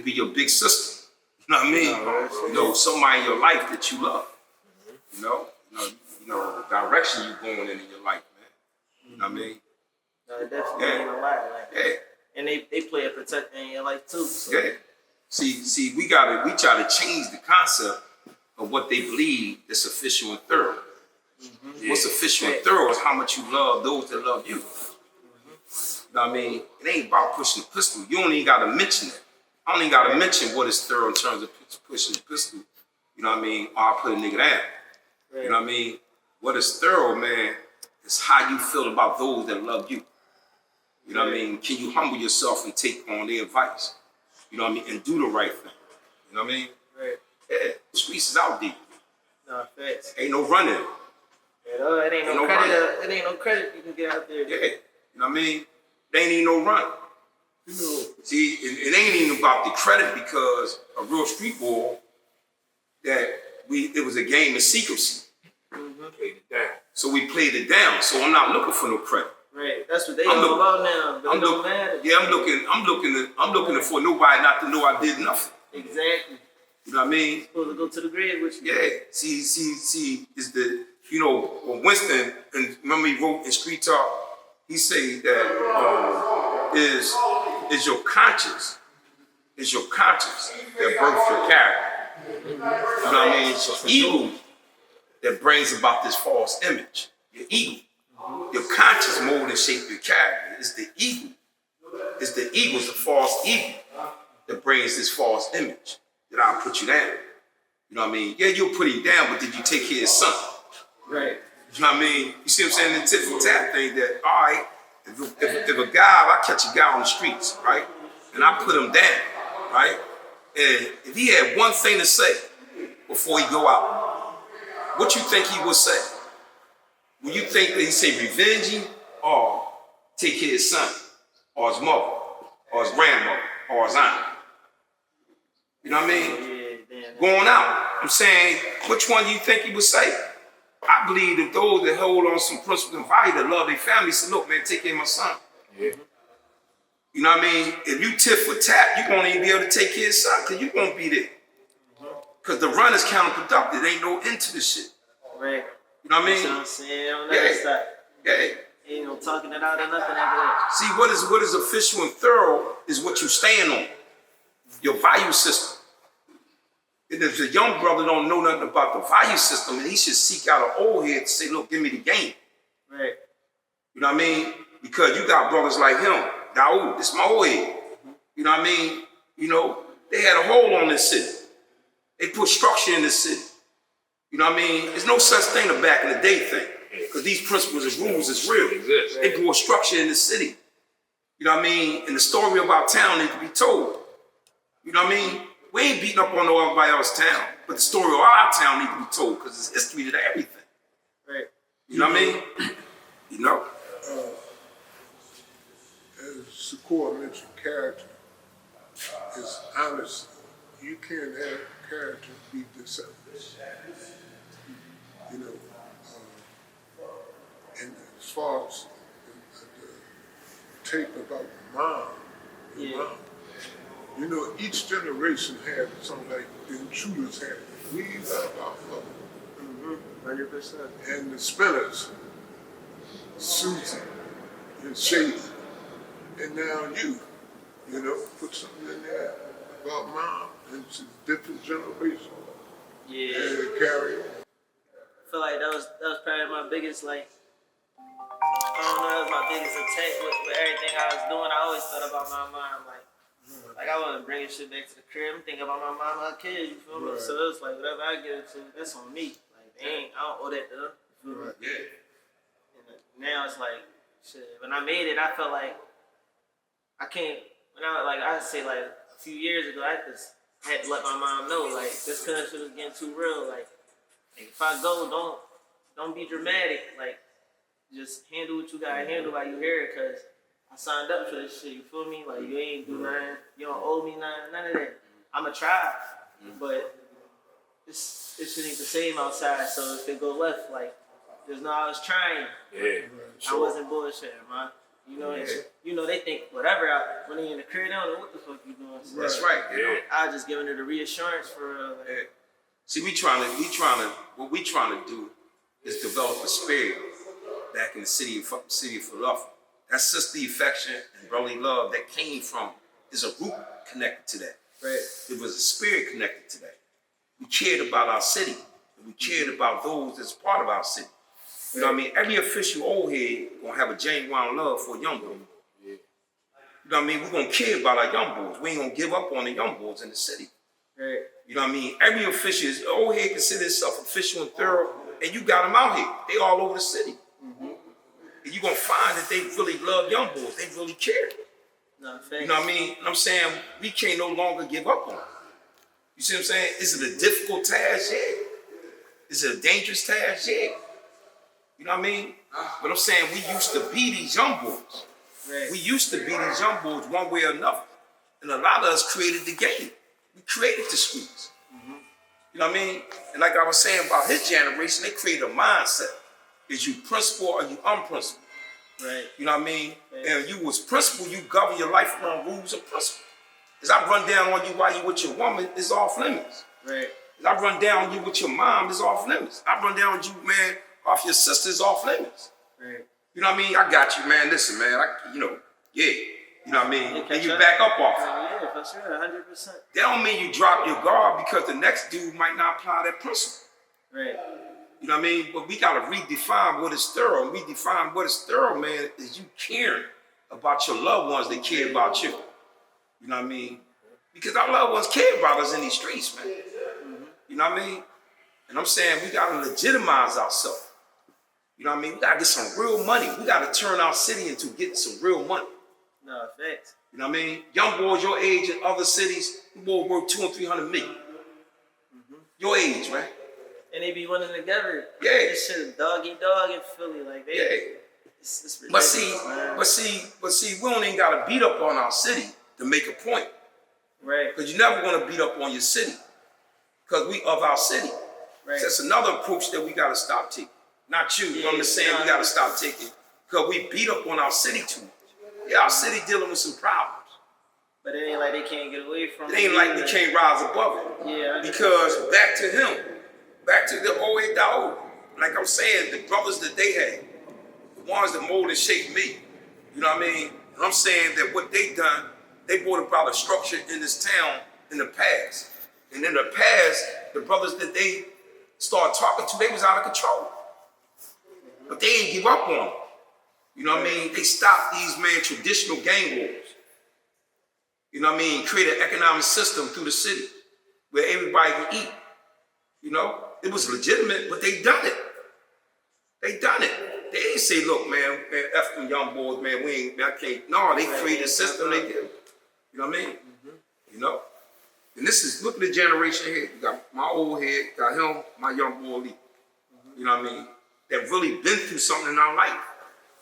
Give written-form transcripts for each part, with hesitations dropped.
could be your big sister. You know what I mean? You know, somebody in your life that you love. You know, the direction you're going in your life, man. You know what I mean? No, it definitely mean a lot. Like, and they play a protector in your life too. So. Yeah. See, we try to change the concept of what they believe is official and thorough. What's official and thorough is how much you love those that love you. You know what I mean? It ain't about pushing the pistol. You don't even got to mention it. I don't even got to mention what is thorough in terms of pushing the pistol. You know what I mean? Or I'll put a nigga down. You know what I mean? What is thorough, man, is how you feel about those that love you. You know what I mean? Can you humble yourself and take on their advice? You know what I mean? And do the right thing. You know what I mean? Right. Yeah, the streets is out deep. No, facts. Ain't no running. It ain't no credit. It ain't no credit you can get out there. Yeah. You know what I mean? There ain't even no run. You know. See, it ain't even about the credit because a real street ball it was a game of secrecy. Played it down. So we played it down. So I'm not looking for no credit. Right. That's what they all about now. But it don't matter. Yeah, I'm looking for nobody not to know I did nothing. Exactly. You know what I mean? You're supposed to go to the grave with you. Yeah. See, is the when Winston, and remember he wrote in Street Talk, he say that is your conscience that births your character. You know what I mean? It's your ego that brings about this false image. Your ego. Your conscious mold and shape your character. It's the ego. It's the false ego that brings this false image that I'll put you down. You know what I mean? Yeah, you'll put him down, but did you take care of his son? Right. You know what I mean? You see what I'm saying? The tit for tat thing that, all right, if a guy, I catch a guy on the streets, right? And I put him down, right? And if he had one thing to say before he go out, what you think he would say? Would you think that he say revenge him or take care of his son or his mother or his grandmother or his aunt? You know what I mean? Yeah, going out, I'm saying, which one do you think he would say? I believe that those that hold on some principles and value that love their family say, look, man, take care of my son. Yeah. You know what I mean? If you tit for tat, you won't even be able to take care of his son because you won't be there. Because the run is counterproductive. There ain't no end to this shit. Right. You know what I mean? You know what I'm saying? On that side. Yeah. Ain't no talking it out or nothing after that. See, what is official and thorough is what you stand on. Your value system. And if the young brother don't know nothing about the value system, then he should seek out an old head to say, look, give me the game. Right. You know what I mean? Because you got brothers like him. Dawud, this is my old head. You know what I mean? You know, they had a hold on this city. They put structure in this city. You know what I mean? There's no such thing a back in the day thing. Because these principles and rules is real. They brought structure in the city. You know what I mean? And the story of our town needs to be told. You know what I mean? We ain't beating up on nobody else's town, but the story of our town needs to be told because it's history to everything. Right. You know what I mean? You know? As Shkoor mentioned, character is honest. You can't have character be deceptive. You know, and as far as the tape about mom, mom, you know, each generation had something like the intruders had. We love our mother. 100%. And the spinners, Susie and Shady. And now you know, put something in there about mom and it's a different generation. Yeah. And carry on. I feel like that was probably my biggest, like, I don't know, that was my biggest attack with everything I was doing. I always thought about my mom, like I wasn't bringing shit back to the crib. I'm thinking about my mom and her kids, you feel me? So it's like, whatever I get into, that's on me. Like, I don't owe that to them, you feel me? Yeah. And now it's like, shit, when I made it, I felt like I can't, I say like a few years ago, I just had to let my mom know, like, this kind of shit was getting too real. Like, if I go, don't be dramatic. Like, just handle what you gotta handle while you here, cause I signed up for this shit. You feel me? Like, you ain't do nothing. You don't owe me nothing. None of that. I'ma try, but it shit ain't the same outside. So if it go left, like, there's no I was trying. Yeah. I wasn't bullshitting, man. You know, you know they think whatever when they in the crib, they don't know what the fuck you doing. So That's right. Yeah. I just giving her the reassurance for. Yeah. See, what we trying to do is develop a spirit back in the city of Philadelphia. That sisterly affection and brotherly love that came from is a root connected to that. Right. It was a spirit connected to that. We cared about our city. And we cared about those that's part of our city. You know what I mean? Every official old head gonna have a genuine love for a young boy. Yeah. You know what I mean? We're gonna care about our young boys. We ain't gonna give up on the young boys in the city. Right. You know what I mean? Every official, old head consider himself official and thorough, and you got them out here. They all over the city. Mm-hmm. And you're gonna find that they really love young boys. They really care. No, you know what I mean? And I'm saying we can't no longer give up on them. You see what I'm saying? Is it a difficult task? Yeah. Is it a dangerous task? Yeah. You know what I mean? But I'm saying we used to be these young boys. Right. We used to be these young boys one way or another. And a lot of us created the game. We created the streets. Mm-hmm. You know what I mean? And like I was saying about his generation, they created a mindset. Is you principle or you unprincipled? Right. You know what I mean? Right. And you was principle, you govern your life around rules and principles. As I run down on you while you with your woman, it's off limits. Right. As I run down on you with your mom, it's off limits. I run down on you, man, off your sister's off limits. Right. You know what I mean? I got you, man. Listen, man. You know what I mean? And you back up off it. Yeah, for sure, 100%. That don't mean you drop your guard because the next dude might not apply that principle. Right. You know what I mean? But we got to redefine what is thorough. And redefine what is thorough, man, is you caring about your loved ones that care about you. You know what I mean? Because our loved ones care about us in these streets, man. Mm-hmm. You know what I mean? And I'm saying we got to legitimize ourselves. You know what I mean? We got to get some real money. We got to turn our city into getting some real money. No, facts. You know what I mean? Young boys your age in other cities, boys worth 200 and 300 million. Mm-hmm. Your age, right? And they be running together. Yeah. This shit is dog eat dog in Philly. Like they, yeah. It's ridiculous, but see, we don't even gotta beat up on our city to make a point. Right. Because you're never gonna beat up on your city. Because we of our city. Right. So that's another approach that we gotta stop taking. Not you, I'm just saying we gotta stop taking. Because we beat up on our city too much. Yeah, our city dealing with some problems. But it ain't like they can't get away from it. It ain't like we can't rise above it. Yeah. Because back to him. Back to the old Dawud. Like I'm saying, the brothers that they had, the ones that molded and shaped me. You know what I mean? And I'm saying that what they done, they brought about a structure in this town in the past. And in the past, the brothers that they started talking to, they was out of control. But they didn't give up on them. You know what I mean? They stopped these, man, traditional gang wars. You know what I mean? Create an economic system through the city where everybody can eat. You know? It was legitimate, but they done it. They done it. They didn't say, look, man, F them young boys, man, I can't. No, they created a system, they did. You know what I mean? Mm-hmm. You know? And this is, look at the generation here. You got my old head, got him, my young boy Lee. Mm-hmm. You know what I mean? That really been through something in our life.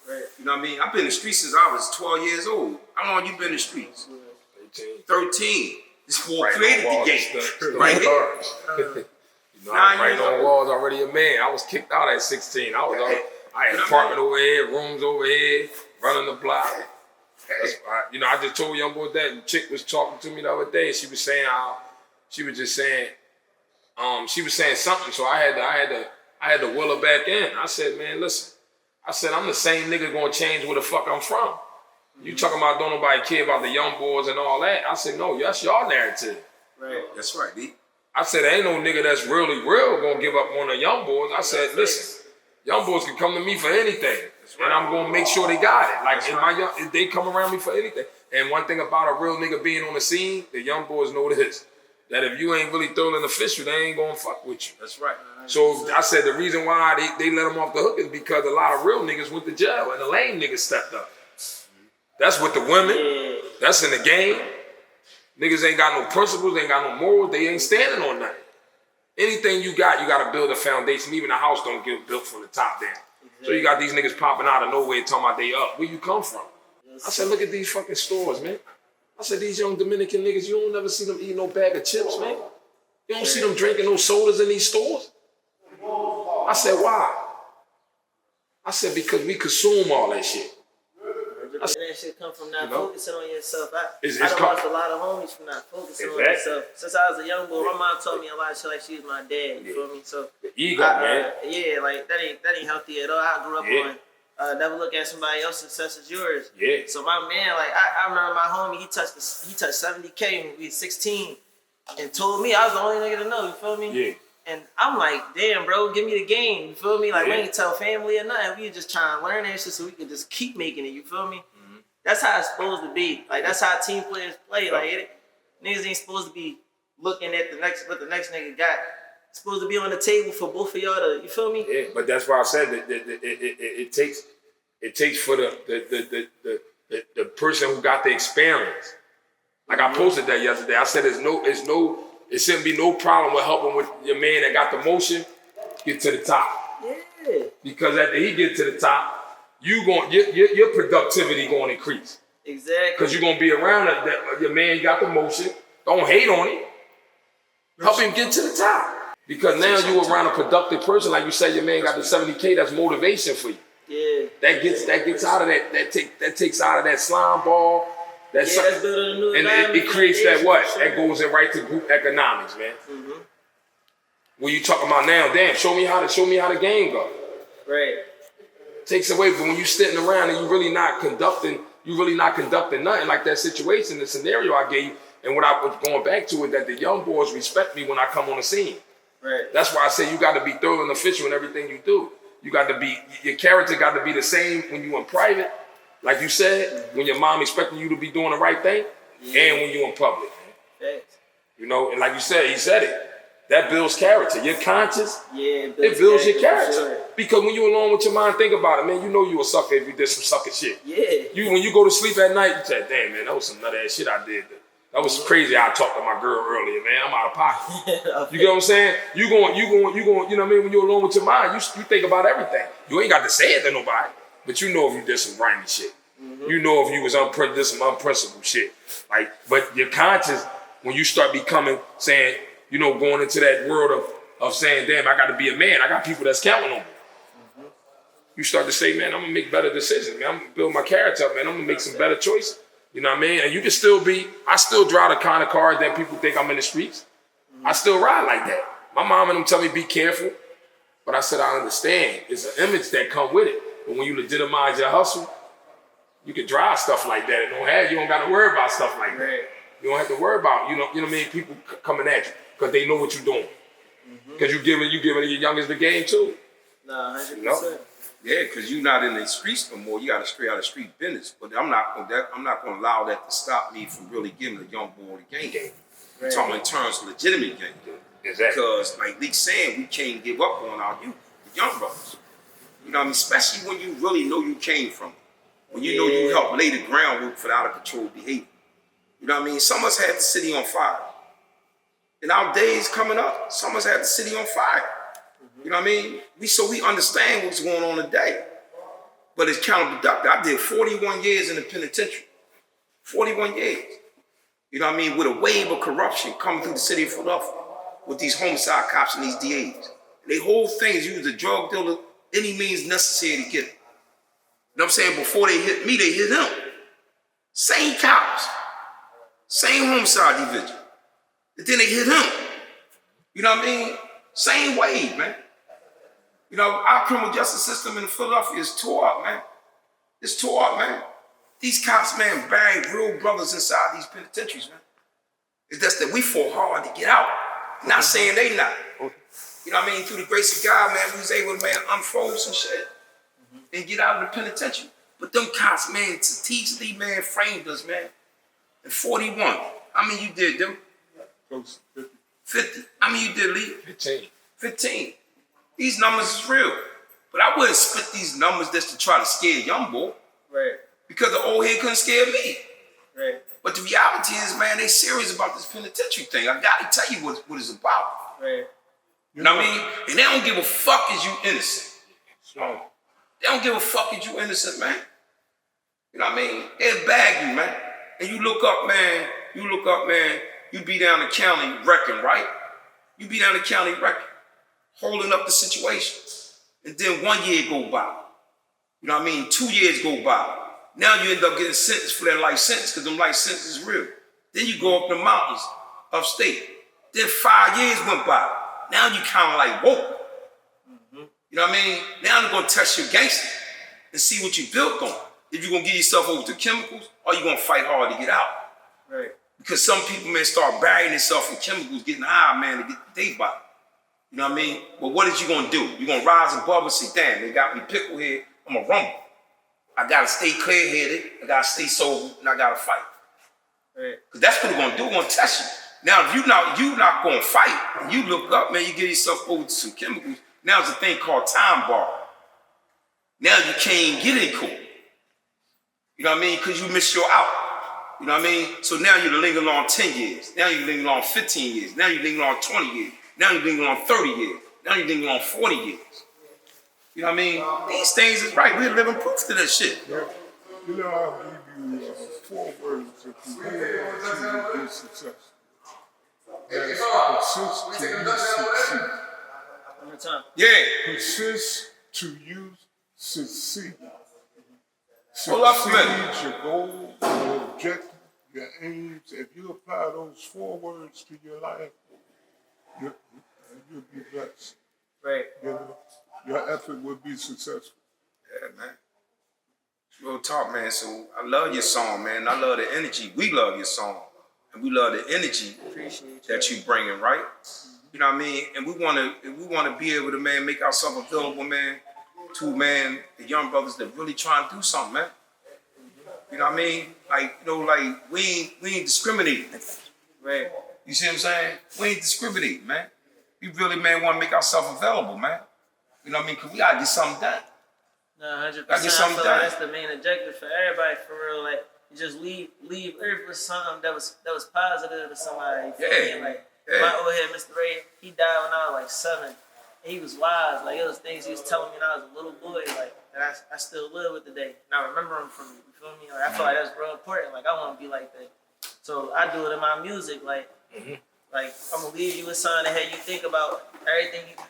Right. You know what I mean? I've been in the streets since I was 12 years old. How long you been in the streets? 13. This boy created the game. Right here. You know, I was writing on walls already a man. I was kicked out at 16. I had an apartment over here, rooms over here, running the block. I just told young boy that the chick was talking to me the other day. She was saying she was saying something. So I had to will her back in. I said, man, listen. I said, I'm the same nigga gonna change where the fuck I'm from. You talking about don't nobody care about the young boys and all that. I said, no, that's your narrative. Right. That's right, D. I said, ain't no nigga that's really real gonna give up on the young boys. I said, listen, young boys can come to me for anything. And I'm gonna make sure they got it. Like, if they come around me for anything. And one thing about a real nigga being on the scene, the young boys know this, that if you ain't really throwing official, they ain't gonna fuck with you. That's right. So I said the reason why they let them off the hook is because a lot of real niggas went to jail and the lame niggas stepped up. That's with the women. That's in the game. Niggas ain't got no principles, ain't got no morals, they ain't standing on nothing. Anything you got to build a foundation. Even a house don't get built from the top down. Exactly. So you got these niggas popping out of nowhere talking about they up. Where you come from? I said, look at these fucking stores, man. I said, these young Dominican niggas, you don't never see them eating no bag of chips, man. You don't see them drinking no sodas in these stores. I said, why? I said, because we consume all that shit. And that shit come from not focusing on yourself. I It's done lost a lot of homies from not focusing on yourself. Since I was a young boy, my mom taught me a lot of shit like she was my dad. You feel me? So the ego, man. Yeah, like that ain't healthy at all. I grew up on never look at somebody else's success as yours. Yeah. So my man, like I remember my homie, he touched 70K when we was 16, and told me I was the only nigga to know. You feel me? Yeah. And I'm like, damn, bro, give me the game. You feel me? Like, we ain't tell family or nothing. We just trying to learn that shit so we can just keep making it. You feel me? Mm-hmm. That's how it's supposed to be. Like, that's how team players play. Like, niggas ain't supposed to be looking at what the next nigga got. It's supposed to be on the table for both of y'all to, you feel me? Yeah, but that's why I said that it takes for the person who got the experience. Like I posted that yesterday. I said it shouldn't be no problem with helping with your man that got the motion get to the top. Yeah. Because after he get to the top, your productivity going to increase. Exactly. Because you're going to be around your man got the motion. Don't hate on him. Help him get to the top. Because now you around a productive person, like you said, your man got the 70K. That's motivation for you. Yeah. That gets out of that. That takes out of that slime ball. That's building a new and it creates that what? Sure. That goes in right to group economics, man. Mm-hmm. When you talking about now, damn, show me how the game go. Right. Takes away, but when you sitting around and you really not conducting nothing like that situation, the scenario I gave, and what I was going back to is that the young boys respect me when I come on the scene. Right. That's why I say you got to be thorough and official in everything you do. You got to be, your character got to be the same when you in private. Like you said, when your mom expecting you to be doing the right thing, and when you in public. Thanks. You know, and like you said, he said it. That builds character. Your conscience, it builds your character. Sure. Because when you alone with your mind, think about it, man. You know you a sucker if you did some sucker shit. Yeah. When you go to sleep at night, you say, damn, man, that was some nut ass shit I did. That was crazy how I talked to my girl earlier, man. I'm out of pocket. You get what I'm saying? You going, you know what I mean? When you're alone with your mind, you think about everything. You ain't got to say it to nobody, but you know if you did some grimy shit. Mm-hmm. You know if you was did some unprincipled shit. Like, but your conscience, when you start becoming, saying, you know, going into that world of saying, damn, I got to be a man. I got people that's counting on me. Mm-hmm. You start to say, man, I'm going to make better decisions, man. I'm going to build my character up, man. I'm going to make some better choices. You know what I mean? And you can still I still drive the kind of car that people think I'm in the streets. Mm-hmm. I still ride like that. My mom and them tell me be careful. But I said, I understand. It's an image that come with it. But when you legitimize your hustle, you can drive stuff like that. You don't got to worry about stuff like that. You don't have to worry about, you know what I mean, people coming at you because they know what you're doing. Because you giving your youngest the game too. Nah, 100%. You know? Yeah, because you're not in the streets no more. You got to stay out of street business. But I'm not going to allow that to stop me from really giving a young boy the game. I'm talking in terms of legitimate game. Exactly. Because, like Leek's saying, we can't give up on our youth, the young brothers. You know what I mean? Especially when you really know you came from it. When you know you helped lay the groundwork for the out-of-control behavior. You know what I mean? Some of us had the city on fire. In our days coming up, some of us had the city on fire. You know what I mean? We understand what's going on today. But it's counterproductive. I did 41 years in the penitentiary. 41 years. You know what I mean? With a wave of corruption coming through the city of Philadelphia with these homicide cops and these DAs. Their whole thing is use the drug dealer any means necessary to get it. You know what I'm saying? Before they hit me, they hit him. Same cops. Same homicide division. And then they hit him. You know what I mean? Same wave, man. You know, our criminal justice system in Philadelphia is tore up, man. It's tore up, man. These cops, man, buried real brothers inside these penitentiaries, man. It's just that we fought hard to get out. Not saying they not. You know what I mean? Through the grace of God, man, we was able to, man, unfold some shit and get out of the penitentiary. But them cops, man, strategically, man, framed us, man. In 41. How many you did, them? Close to 50. 50. How many you did, Lee? 15. These numbers is real. But I wouldn't split these numbers just to try to scare young boy. Right. Because the old head couldn't scare me. Right. But the reality is, man, they serious about this penitentiary thing. I gotta tell you what it's about. Right. You know what I mean? And they don't give a fuck as you innocent. They don't give a fuck as you innocent, man. You know what I mean? They'll bag you, man. And you look up, man, you be down the county wrecking, right? You be down the county wrecking, holding up the situation. And then 1 year go by. You know what I mean? 2 years go by. Now you end up getting sentenced for that life sentence because them life sentences is real. Then you go up the mountains upstate. Then 5 years went by. Now you kind of like, whoa. You know what I mean? Now they're going to test your gangster and see what you built on. If you're going to give yourself over to chemicals or you're going to fight hard to get out. Right. Because some people, man, start burying themselves in chemicals, getting high, man, to get the day by. You know what I mean? But what is you going to do? You're going to rise above and say, damn, they got me pickle here. I'm going to rumble. I got to stay clear-headed. I got to stay sober, and I got to fight. Right. Because that's what they're going to do. They're going to test you. Now, if you're not going to fight, and you look up, man, you get yourself over to some chemicals, now there's a thing called time bar. Now you can't get in court. You know what I mean? Because you missed your out. You know what I mean? So now you're lingering on 10 years. Now you're lingering on 15 years. Now you're lingering on 20 years. Now you're lingering on 30 years. Now you're lingering on 40 years. You know what I mean? These things is right. We're living proof to that shit. Yeah. You know, I'll give you 4 words that you hold on to be successful. That's persist till you succeed. One more time. Yeah. Persist till you succeed. Hold up for a minute. Succeed your goal, your objective, your aims. If you apply those 4 words to your life, you'll be blessed. Right. You know, your effort will be successful. Yeah, man. It's real talk, man. So I love your song, man. I love the energy. We love your song. And we love the energy that you bringing, right? You know what I mean? And we want to be able to, man, make ourselves available, man, to, man, the young brothers that really trying to do something, man. You know what I mean? Like, you know, like, we ain't discriminating. Right. You see what I'm saying? We ain't discriminating, man. We really, man, want to make ourselves available, man. You know what I mean? Because we got to get something done. No, 100%. Gotta get something I feel done. like that's the main objective for everybody, for real. Like, you just leave Earth with something that was positive to somebody. You feel me? Like, my old head, Mr. Ray, he died when I was like 7. He was wise. Like, it was things he was telling me when I was a little boy. Like, that I still live with today. And I remember him from, you feel me? Like, I feel like that's real important. Like, I want to be like that. So I do it in my music. Like, like, I'm gonna leave you with something that had you think about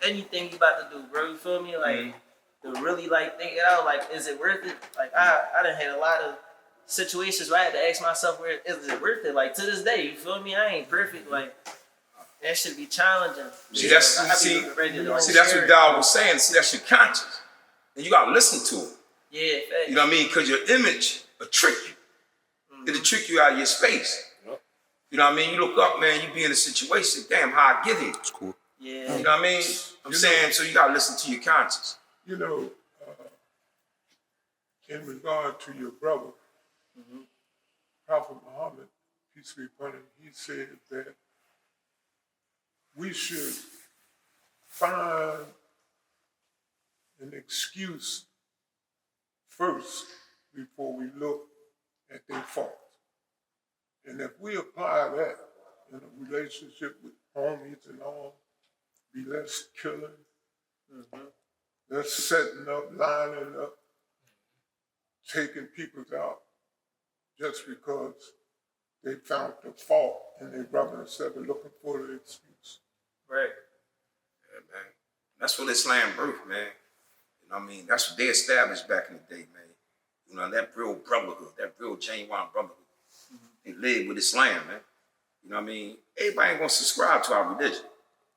anything you about to do, bro. You feel me? Like, to really like think it out. Like, is it worth it? Like, I done had a lot of situations where I had to ask myself, is it worth it? Like, to this day, you feel me? I ain't perfect. Like, that should be challenging. See, that's what Dawud was saying. See, that's your conscience, and you gotta listen to it. Yeah, facts. You know what I mean? Because your image will trick you. It'll trick you out of your space. You know what I mean? You look up, man, you be in a situation, damn, how I get here. It's cool. Yeah. You know what I mean? I'm saying, so you gotta listen to your conscience. You know, in regard to your brother, Prophet Muhammad, peace be upon him, he said that we should find an excuse first before we look at their fault. And if we apply that in a relationship with homies and all, be less killing, less setting up, lining up, taking people out just because they found the fault in their brother instead of looking for the excuse. Right. Yeah, man. That's what Islam birthed, man. You know what I mean? That's what they established back in the day, man. You know, that real brotherhood, that real genuine brotherhood. They live with Islam, man. You know what I mean? Everybody ain't gonna subscribe to our religion.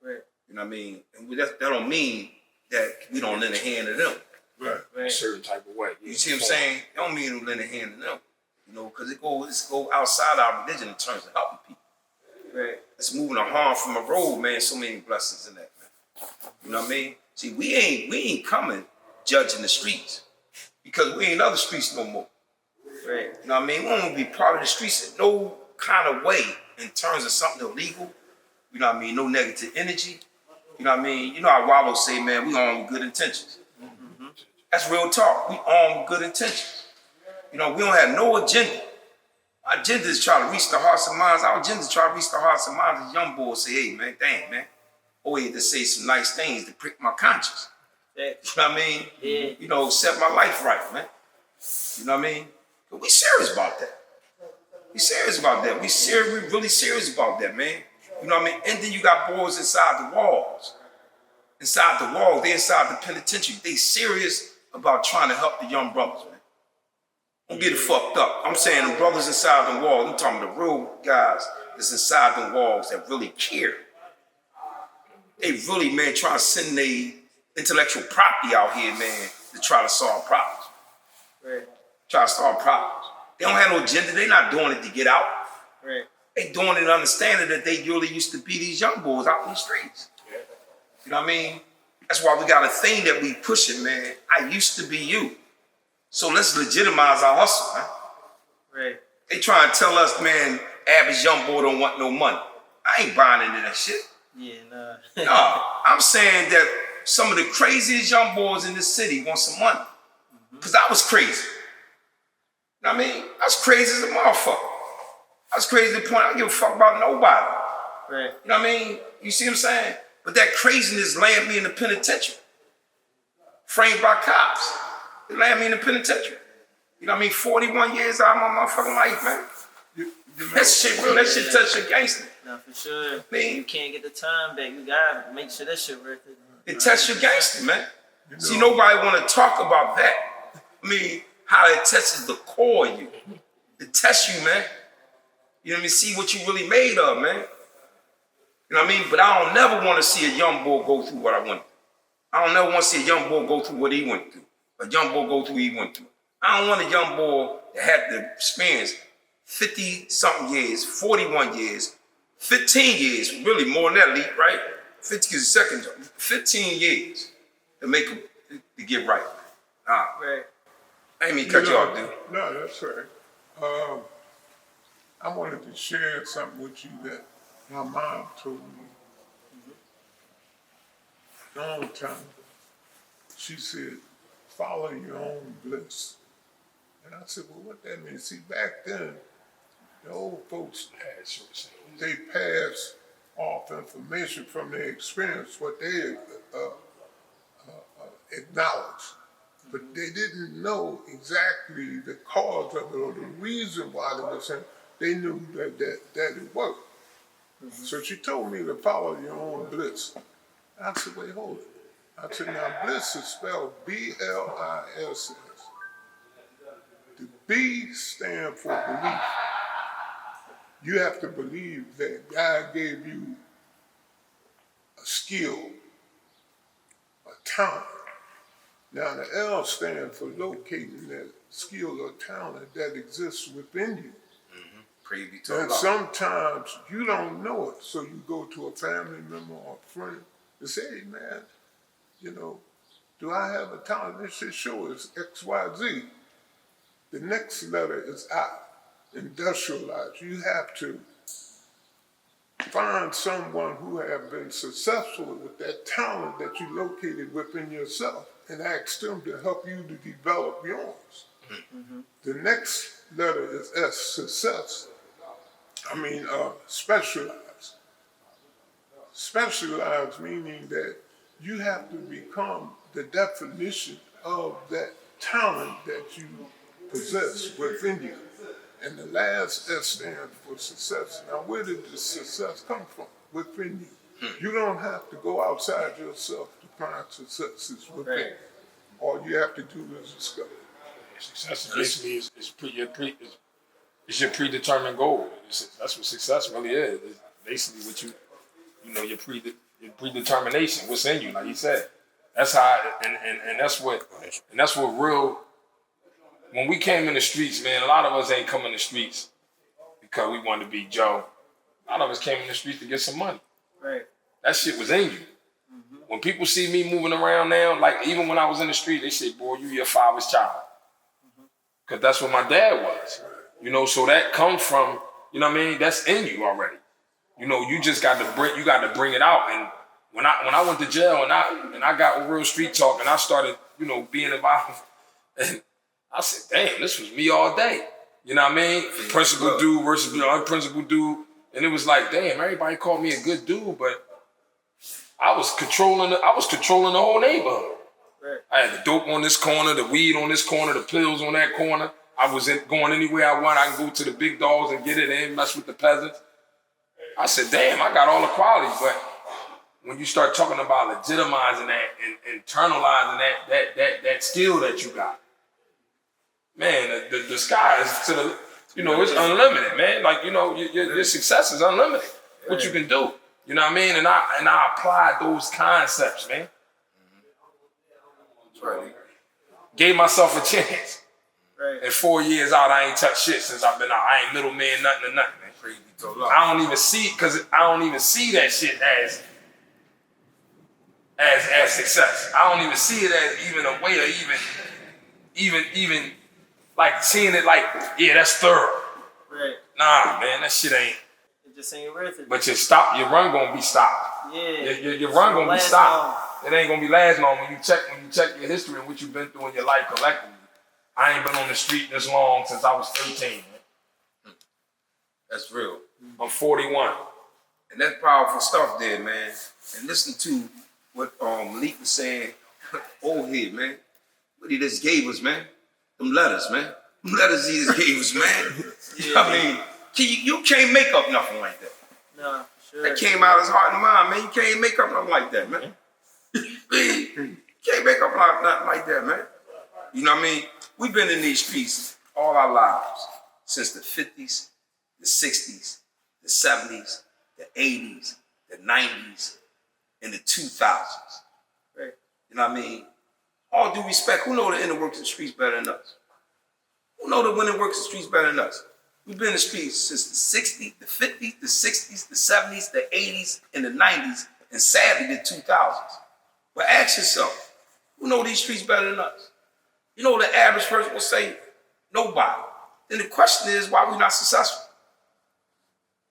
Right. You know what I mean? And that don't mean that we don't lend a hand to them. Right. A certain type of way. You see what I'm saying? It don't mean we lend a hand to them. You know, because it go outside our religion in terms of helping people. Right. It's moving a harm from a road, man. So many blessings in that, man. You know what I mean? See, we ain't coming judging the streets because we ain't other streets no more. Right. You know what I mean? We don't want to be part of the streets in no kind of way in terms of something illegal. You know what I mean? No negative energy. You know what I mean? You know how Wallow say, man, we on with good intentions. That's real talk. We on with good intentions. You know, we don't have no agenda. Our agenda is try to reach the hearts and minds. Our agenda is try to reach the hearts and minds of young boys. Say, hey, man, dang, man. Oh, he had to say some nice things to prick my conscience. Yeah. You know what I mean? Yeah. You know, set my life right, man. You know what I mean? But we serious about that. We serious about that. We really serious about that, man. You know what I mean? And then you got boys inside the walls. Inside the walls, they inside the penitentiary. They serious about trying to help the young brothers, man. Don't get it fucked up. I'm saying the brothers inside the walls. I'm talking the real guys that's inside the walls that really care. They really, man, trying to send their intellectual property out here, man, to try to solve problems. Right. Try to solve problems. They don't have no agenda. They not doing it to get out. Right. They doing it understanding that they really used to be these young boys out in the streets. You know what I mean? That's why we got a thing that we pushing, man. I used to be you. So let's legitimize our hustle, man. Right. They trying to tell us, man, average young boy don't want no money. I ain't buying into that shit. Yeah, nah. No, I'm saying that some of the craziest young boys in this city want some money. Because I was crazy. You know what I mean? I was crazy as a motherfucker. I was crazy to the point I don't give a fuck about nobody. Right. You know what I mean? You see what I'm saying? But that craziness landed me in the penitentiary. Framed by cops. It landed me in the penitentiary. You know what I mean? 41 years out of my motherfucking life, man. You know, That shit real. That shit touch your gangster. No, for sure. Man. You can't get the time back. You gotta make sure that shit worth it. It touch your gangster, man. See, nobody want to talk about that. I mean, how it tests the core of you. It tests you, man. You know what I mean? See what you really made of, man. You know what I mean? But I don't never want to see a young boy go through what I went through. I don't never want to see a young boy go through what he went through. A young boy go through what he went through. I don't want a young boy that had to experience 50-something years, 41 years, 15 years, really more than that, Lee, right? 50 is the second, 15 years to make him, to get right. Right. I ain't mean to cut you off, dude. No, that's right. I wanted to share something with you that my mom told me a long time ago. She said, follow your own bliss. And I said, well, what that mean? See, back then, the old folks, they passed off information from their experience, what they acknowledged. But they didn't know exactly the cause of it or the reason why they were saying. They knew that it worked. So she told me to follow your own bliss. I said, wait, hold it. I said, now bliss is spelled B-L-I-S-S. The B stands for belief. You have to believe that God gave you a skill, a talent. Now the L stands for locating that skill or talent that exists within you. And sometimes you don't know it, so you go to a family member or a friend and say, hey man, you know, do I have a talent? They say, sure, it's XYZ. The next letter is I, industrialize. You have to find someone who have been successful with that talent that you located within yourself and ask them to help you to develop yours. Mm-hmm. The next letter is S, success. Specialize. Specialize meaning that you have to become the definition of that talent that you possess within you. And the last S stands for success. Now, where did the success come from? Within you. You don't have to go outside yourself to find successes within. Right. All you have to do is discover. Success basically is your predetermined goal. That's what success really is. It's basically what your predetermination, what's in you, like he said. That's how, and that's what real. When we came in the streets, man, a lot of us ain't come in the streets because we wanted to be Joe. A lot of us came in the streets to get some money. Right. That shit was in you. Mm-hmm. When people see me moving around now, like even when I was in the street, they say, boy, you your father's child. Because that's what my dad was. You know, so that comes from, you know what I mean? That's in you already. You know, you just got to bring it out. And when I went to jail and I got real street talk and I started, you know, being involved, and I said, damn, this was me all day. You know what I mean? Principal dude versus the unprincipled dude. And it was like, damn, everybody called me a good dude, but I was controlling the whole neighborhood. Right. I had the dope on this corner, the weed on this corner, the pills on that corner. I was going anywhere I want. I can go to the big dogs and get it and mess with the peasants. I said, damn, I got all the qualities. But when you start talking about legitimizing that and internalizing that skill that you got, man, the sky is to the, you know, it's unlimited, man. Like, you know, your success is unlimited. What you can do, you know what I mean? And I applied those concepts, man. That's right. Gave myself a chance. Right. And 4 years out, I ain't touched shit since I've been out. I ain't middleman, nothing to nothing, man. Crazy. I don't even see, cause I don't even see that shit as success. I don't even see it as even a way of even like seeing it like, yeah, that's thorough. Right. Nah, man, that shit ain't. It just ain't worth it. But your run gonna be stopped. Yeah. Your run gonna be Last stopped. It ain't gonna be last long when you check your history and what you've been through in your life collectively. I ain't been on the street this long since I was 13, man. That's real. I'm 41. And that's powerful stuff there, man. And listen to what Malik was saying. Old head, man. What he just gave us, man. Them letters, man. Them letters he just gave us, man. I mean, you can't make up nothing like that. No, sure. That came out of his heart and mind, man. You can't make up nothing like that, man. You can't make up nothing like that, man. You know what I mean? We've been in these streets all our lives, since the 50s, the 60s, the 70s, the 80s, the 90s, and the 2000s. Right. You know what I mean? All due respect, who know the inner works of the streets better than us? Who know the inner works of the streets better than us? We've been in the streets since the 60s, the 50s, the 60s, the 70s, the 80s, and the 90s, and sadly the 2000s. But ask yourself, who know these streets better than us? You know the average person will say, nobody. Then the question is, why we not successful?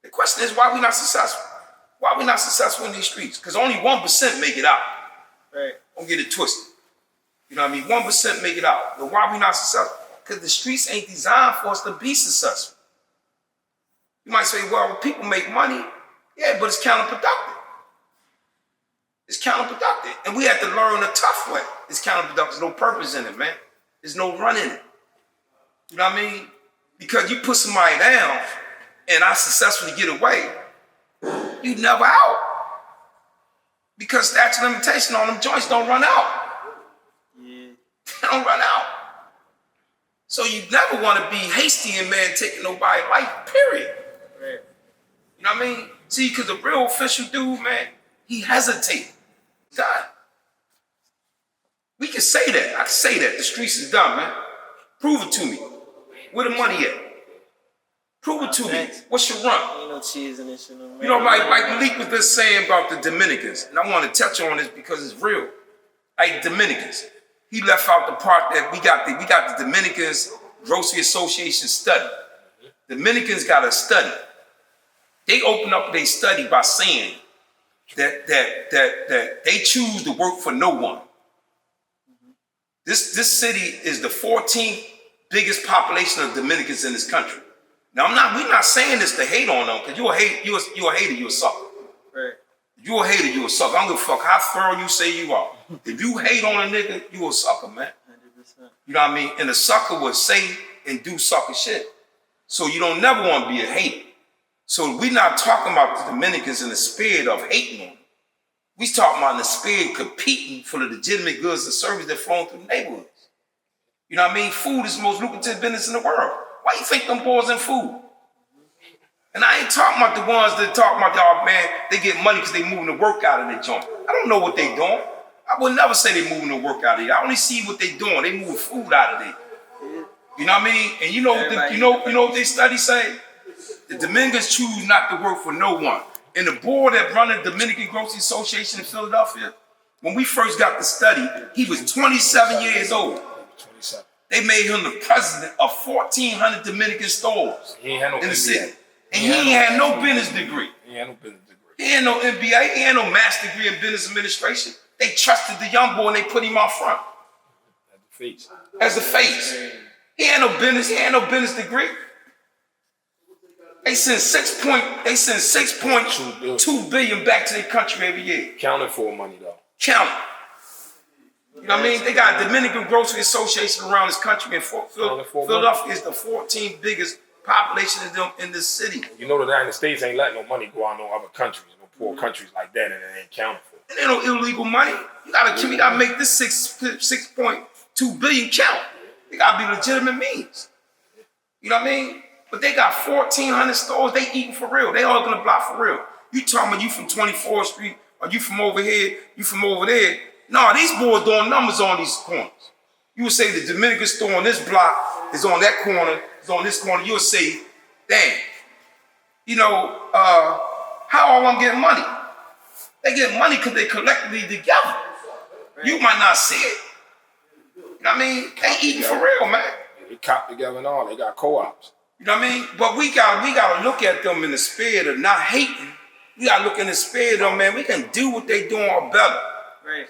The question is, why we not successful? Why we not successful in these streets? Because only 1% make it out. Right. Don't get it twisted. You know what I mean? 1% make it out. But why we not successful? Because the streets ain't designed for us to be successful. You might say, well, people make money. Yeah, but it's counterproductive. It's counterproductive. And we have to learn a tough way. It's counterproductive. There's no purpose in it, man. There's no run in it. You know what I mean? Because you put somebody down and I successfully get away, you never out. Because statute of limitation on them joints don't run out. Yeah. They don't run out. So you never want to be hasty in, man, taking nobody's life, period. Right. You know what I mean? See, because the real official dude, man, he hesitated. Done. We can say that. I can say that. The streets is done, man. Prove it to me. Where the money at? Prove it to me. What's your run? Ain't no cheese in this shit. No, You know, like Malik was just saying about the Dominicans, and I want to touch on this because it's real. Like Dominicans, he left out the part that we got the Dominicans Grocery Association study. Dominicans got a study. They open up their study by saying that they choose to work for no one. This city is the 14th biggest population of Dominicans in this country. Now we're not saying this to hate on them, because you're a hater, you a sucker. Right. If you're a hater, you a sucker. I don't give a fuck how thorough you say you are. If you hate on a nigga, you a sucker, man. 100%. You know what I mean? And a sucker will say and do sucker shit. So you don't never want to be a hater. So we're not talking about the Dominicans in the spirit of hating on them. We talking about in the spirit competing for the legitimate goods and services that flow through the neighborhoods. You know what I mean? Food is the most lucrative business in the world. Why you think them boys in food? And I ain't talking about the ones that talk about y'all, man, they get money because they moving the work out of their joint. I don't know what they doing. I would never say they moving the work out of there. I only see what they doing. They moving food out of there. You know what I mean? And you know what they study say? The Dominicans choose not to work for no one. And the board that run the Dominican Grocery Association in Philadelphia, when we first got the study, he was 27 years old. 27. They made him the president of 1,400 Dominican stores He ain't had no in the MBA. city. And he ain't had no business degree. He ain't had no business degree. He ain't no MBA. He ain't no master degree in business administration. They trusted the young boy and they put him out front At the face. as the face. He ain't no business. He ain't no business degree. They send 6.2 billion back to their country every year. Counted for money though. Count it. You know what I mean? They got a Dominican Grocery Association around this country, and Philadelphia is the 14th biggest population in this city. You know the United States ain't letting no money go out no other countries, no poor countries like that, and it ain't counted for. And ain't no illegal money. You gotta make this 6.2 billion count. They gotta be legitimate means. You know what I mean? But they got 1,400 stores. They eating for real. They all gonna block for real. You talking about you from 24th Street, or you from over here, you from over there. No, these boys doing numbers on these corners. You would say the Dominican store on this block is on that corner, is on this corner. You would say, damn, you know, how all of them getting money? They get money because they collectively together. You might not see it. You know what I mean? They eating for real, man. They cop together and all. They got co-ops. You know what I mean? But we gotta look at them in the spirit of not hating. We gotta look in the spirit of, man, we can do what they doing or better. Right.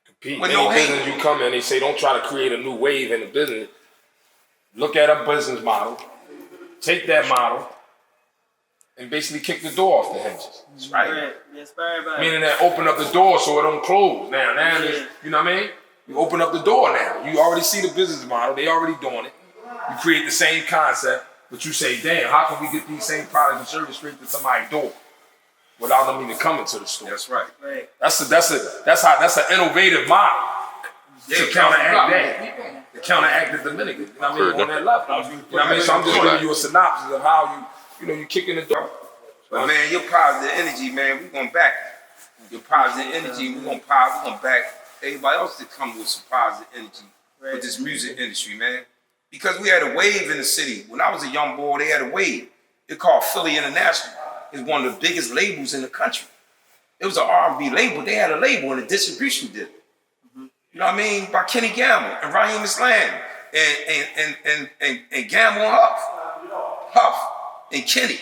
Compete. With Any no hate. business you come in, they say don't try to create a new wave in the business. Look at a business model, take that model, and basically kick the door off the hinges. That's right. Right. Inspired by Meaning that open up the door so it don't close. Now it's, you know what I mean? You open up the door now. You already see the business model. They already doing it. You create the same concept, but you say, damn, how can we get these same products and service straight to somebody's door without them even coming to the store? That's right. Right. That's an innovative model to counteract that. To counteract the Dominican. You know what I mean? On that level. You know what I mean? So I'm just giving you a synopsis of how you kick in the door. But man, your positive energy, man, we gonna back your positive energy. We gonna back everybody else to come with some positive energy with this music industry, man. Because we had a wave in the city. When I was a young boy, they had a wave. It called Philly International. It's one of the biggest labels in the country. It was an R&B label. They had a label and the distribution did it. You know what I mean? By Kenny Gamble and Raheem Islam and Gamble and Huff and Kenny.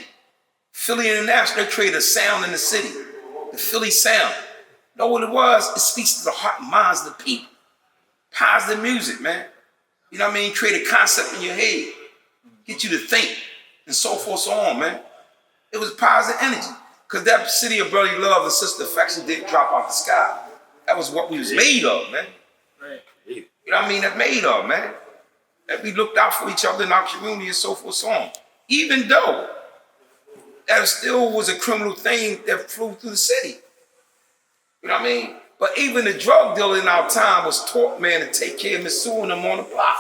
Philly International, they created a sound in the city. The Philly sound. You know what it was? It speaks to the heart and minds of the people. Positive music, man. You know what I mean? Create a concept in your head. Get you to think. And so forth, so on, man. It was positive energy. Because that city of brotherly love and sister affection didn't drop off the sky. That was what we was made of, man. Right. You know what I mean? That made of, man. That we looked out for each other in our community and so forth, so on. Even though that still was a criminal thing that flew through the city. You know what I mean? But even the drug dealer in our time was taught, man, to take care of Miss Sue and them on the block.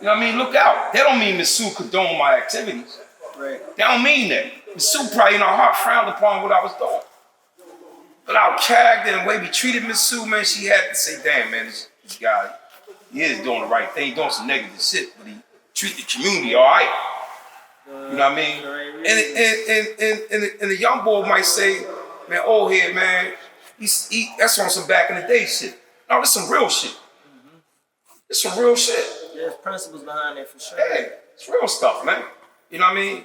You know what I mean? Look out. That don't mean Miss Sue condoned my activities. Right. That don't mean that. Miss Sue probably in her heart frowned upon what I was doing. But our character and the way we treated Miss Sue, man, she had to say, damn, man, this guy, he is doing the right thing. He's doing some negative shit, but he treat the community all right. You know what I mean? And the young boy might say, man, old head, man, that's on some back in the day shit. No, this some real shit. It's some real shit. There's principles behind it for sure. Yeah, it's real stuff, man. You know what I mean?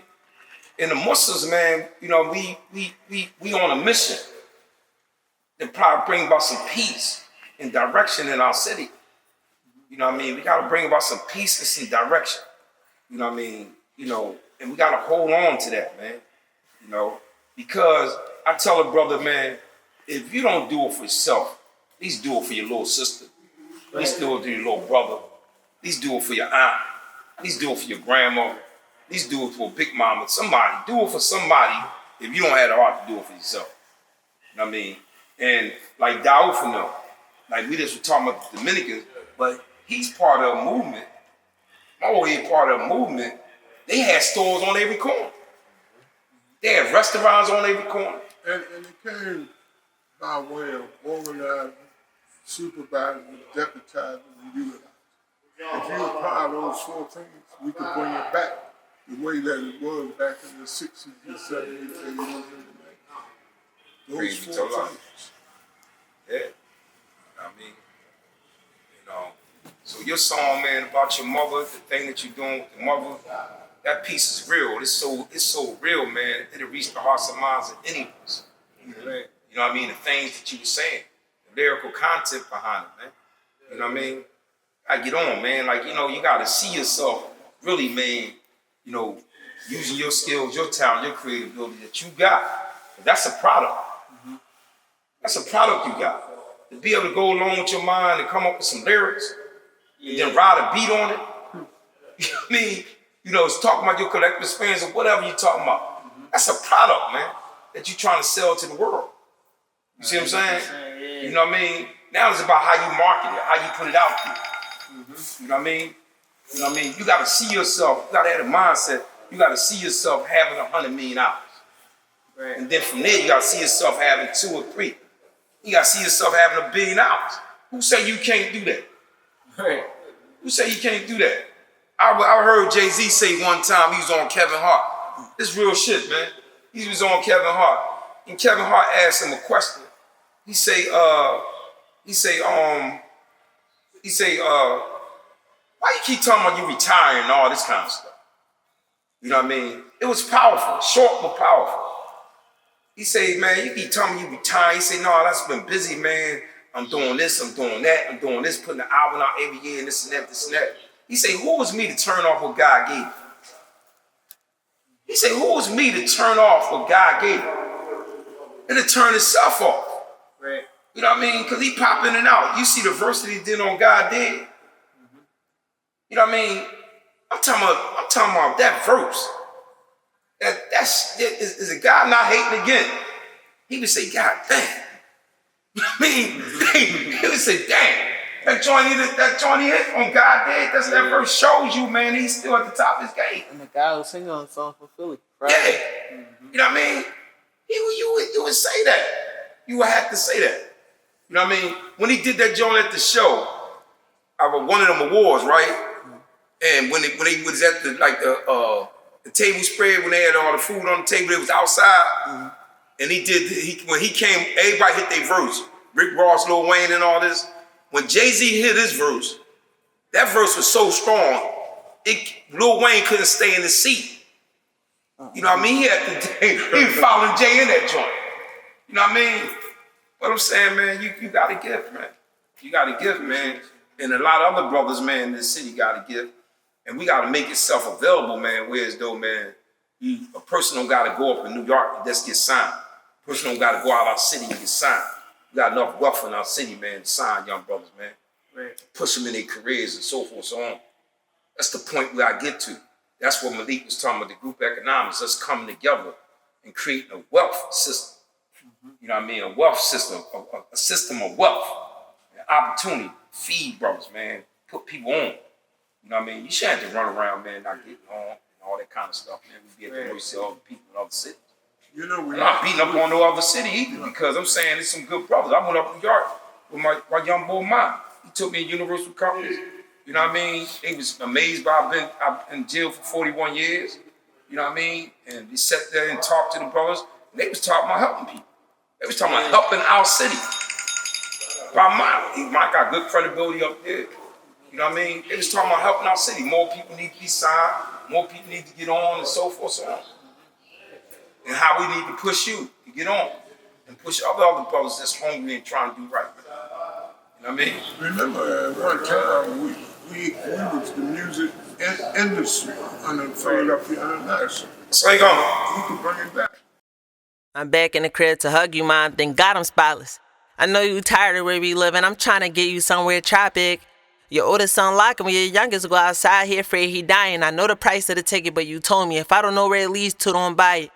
And the Muslims, man, you know, we on a mission to probably bring about some peace and direction in our city. You know what I mean? We gotta bring about some peace and some direction. You know what I mean? You know, and we gotta hold on to that, man. You know, because I tell a brother, man, if you don't do it for yourself, at least do it for your little sister. At least do it for your little brother. At least do it for your aunt. At least do it for your grandma. At least do it for a big mama. Somebody. Do it for somebody if you don't have the heart to do it for yourself. You know what I mean? And like Dawud for them, like we just were talking about the Dominicans, but he's part of a movement. My old head part of a movement. They had stores on every corner. They had restaurants on every corner. And it came by way of organizing, supervising, deputizing, and utilizing. If you apply those 4 things, we can bring it back the way that it was back in the 60s, the 70s, 80s, and the 90s. Those 4 things. Yeah. I mean, you know, so your song, man, about your mother, the thing that you're doing with the mother, that piece is real. It's so real, man. It'll reach the hearts and minds of any of us. You know what I mean? The things that you were saying, the lyrical content behind it, man. You know what I mean? I get on, man. Like, you know, you got to see yourself really, man, you know, using your skills, your talent, your creativity that you got. That's a product. That's a product you got. To be able to go along with your mind and come up with some lyrics and then ride a beat on it. You know what I mean? You know, it's talking about your collective experience or whatever you're talking about. That's a product, man, that you're trying to sell to the world. You see what I'm saying? You know what I mean? Now it's about how you market it, how you put it out there. You know what I mean? You know what I mean? You gotta see yourself, you gotta have a mindset, you gotta see yourself having $100 million. Right. And then from there, you gotta see yourself having 2 or 3. You gotta see yourself having $1 billion. Who say you can't do that? Right. Who say you can't do that? I heard Jay-Z say one time he was on Kevin Hart. This real shit, man. He was on Kevin Hart. And Kevin Hart asked him a question. He say, why you keep talking about you retiring and all this kind of stuff? You know what I mean? It was powerful, short but powerful. He say, man, you keep telling me you retire. He say, no, I've been busy, man. I'm doing this, I'm doing that, I'm doing this, putting an album out every year and this and that, this and that. He say, who was me to turn off what God gave me? He say, who was me to turn off what God gave me? And to turn himself off. Right. You know what I mean? Because he pop in and out. You see the verse that he did on God Did. You know what I mean? I'm talking about that verse. Is a God not hating again? He would say, God damn. I mean, he would say, damn. That joint he hit on God Did, that verse shows you, man, he's still at the top of his game. And the guy who singing on the song for Philly. Right? Yeah. You know what I mean? You would say that. You would have to say that. You know what I mean? When he did that joint at the show, one of them awards, right? And when he was at the table spread, when they had all the food on the table, it was outside. And when he came, everybody hit their verse. Rick Ross, Lil Wayne, and all this. When Jay-Z hit his verse, that verse was so strong, Lil Wayne couldn't stay in his seat. You know what I mean? He was following Jay in that joint. You know what I mean? What I'm saying, man, you got to give, man. You got to give, man. And a lot of other brothers, man, in this city got to give. And we got to make itself available, man. Whereas though, man, a person don't got to go up in New York and just get signed. A person don't got to go out our city and get signed. We got enough wealth in our city, man, to sign young brothers, man. Right. Push them in their careers and so forth and so on. That's the point where I get to. That's what Malik was talking about, the group economics, us coming together and creating a wealth system. You know what I mean? A wealth system, a system of wealth, an opportunity, feed brothers, man, put people on. You know what I mean? You shouldn't have to run around, man, not getting on and all that kind of stuff, man. We be at the mercy of all the people in other cities. You know, I'm not beating up on no other city either because I'm saying there's some good brothers. I went up to New York with my young boy, Mike. He took me to Universal Companies. You know what I mean? They was amazed by I've been in jail for 41 years. You know what I mean? And we sat there and talked to the brothers. And they was talking about helping people. They was talking about helping our city. Mike got good credibility up there. You know what I mean? They was talking about helping our city. More people need to be signed. More people need to get on and so forth, so on. And how we need to push you to get on. And push other brothers that's hungry and trying to do right. You know what I mean? Remember at one time we was the music industry under Philadelphia International. So you going? We could bring it back. I'm back in the crib to hug you, mom. Thank God I'm spotless. I know you tired of where we living. I'm trying to get you somewhere tropic. Your oldest son locking me. Your youngest go outside here afraid he dying. I know the price of the ticket, but you told me if I don't know where it leads to, don't buy it.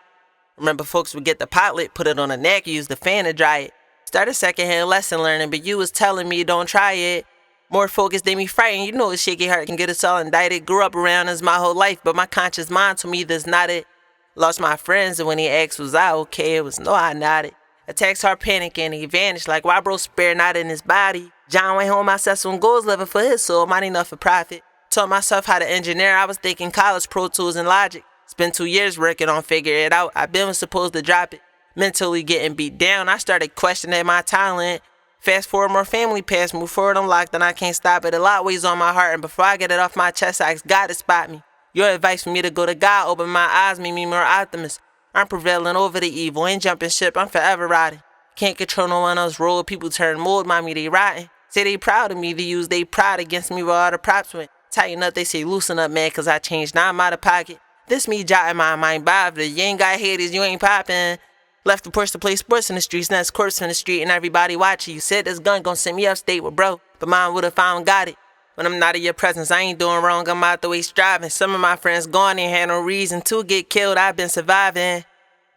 Remember, folks would get the pot lit, put it on a neck, use the fan to dry it. Started secondhand lesson learning, but you was telling me don't try it. More focused than me frightened. You know a shaky heart can get us all indicted. Grew up around us my whole life, but my conscious mind told me that's not it. Lost my friends, and when he asked was I okay, it was no, I nodded. Attacks heart panic and he vanished like why bro spare not in his body. John went home, I set some goals living for his soul, might enough for profit. Taught myself how to engineer, I was thinking college, Pro Tools, and Logic. Spent 2 years working on figure it out, I been supposed to drop it. Mentally getting beat down, I started questioning my talent. Fast forward, more family pass, move forward, I'm locked and I can't stop it. A lot weighs on my heart and before I get it off my chest, I ask God to spot me. Your advice for me to go to God, open my eyes, made me more optimist. I'm prevailing over the evil, ain't jumping ship, I'm forever riding. Can't control no one else roll, people turn mold, mommy, they rotten. Say they proud of me, they use they pride against me where all the props went. Tighten up, they say loosen up, man, cause I changed, now I'm out of pocket. This me jotting my mind bothered, you ain't got haters, you ain't poppin'. Left the Porsche to play sports in the streets, now it's corpse in the street and everybody watching. You said this gun gon' send me upstate with bro, but mine would've found got it. When I'm not in your presence, I ain't doing wrong, I'm out the way striving. Some of my friends gone, ain't had no reason to get killed, I've been surviving.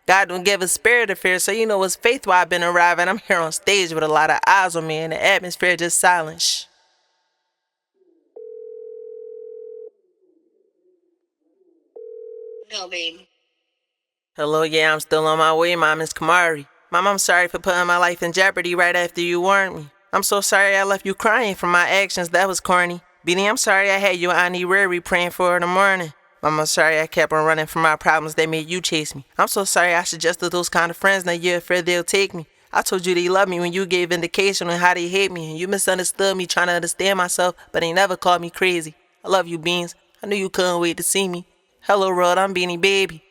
God don't give a spirit of fear, so you know it's faith why I've been arriving. I'm here on stage with a lot of eyes on me and the atmosphere just silent. Shh. No, baby. Hello, yeah, I'm still on my way, Mom. It's Kamari. Mom, I'm sorry for putting my life in jeopardy right after you warned me. I'm so sorry I left you crying for my actions. That was corny. Beanie, I'm sorry I had you and Auntie Riri praying for her in the morning. Mom, I'm sorry I kept on running from my problems that made you chase me. I'm so sorry I suggested those kind of friends. Now you're afraid they'll take me. I told you they love me when you gave indication on how they hate me, and you misunderstood me trying to understand myself, but they never called me crazy. I love you, Beans. I knew you couldn't wait to see me. Hello, world, I'm Beanie Baby.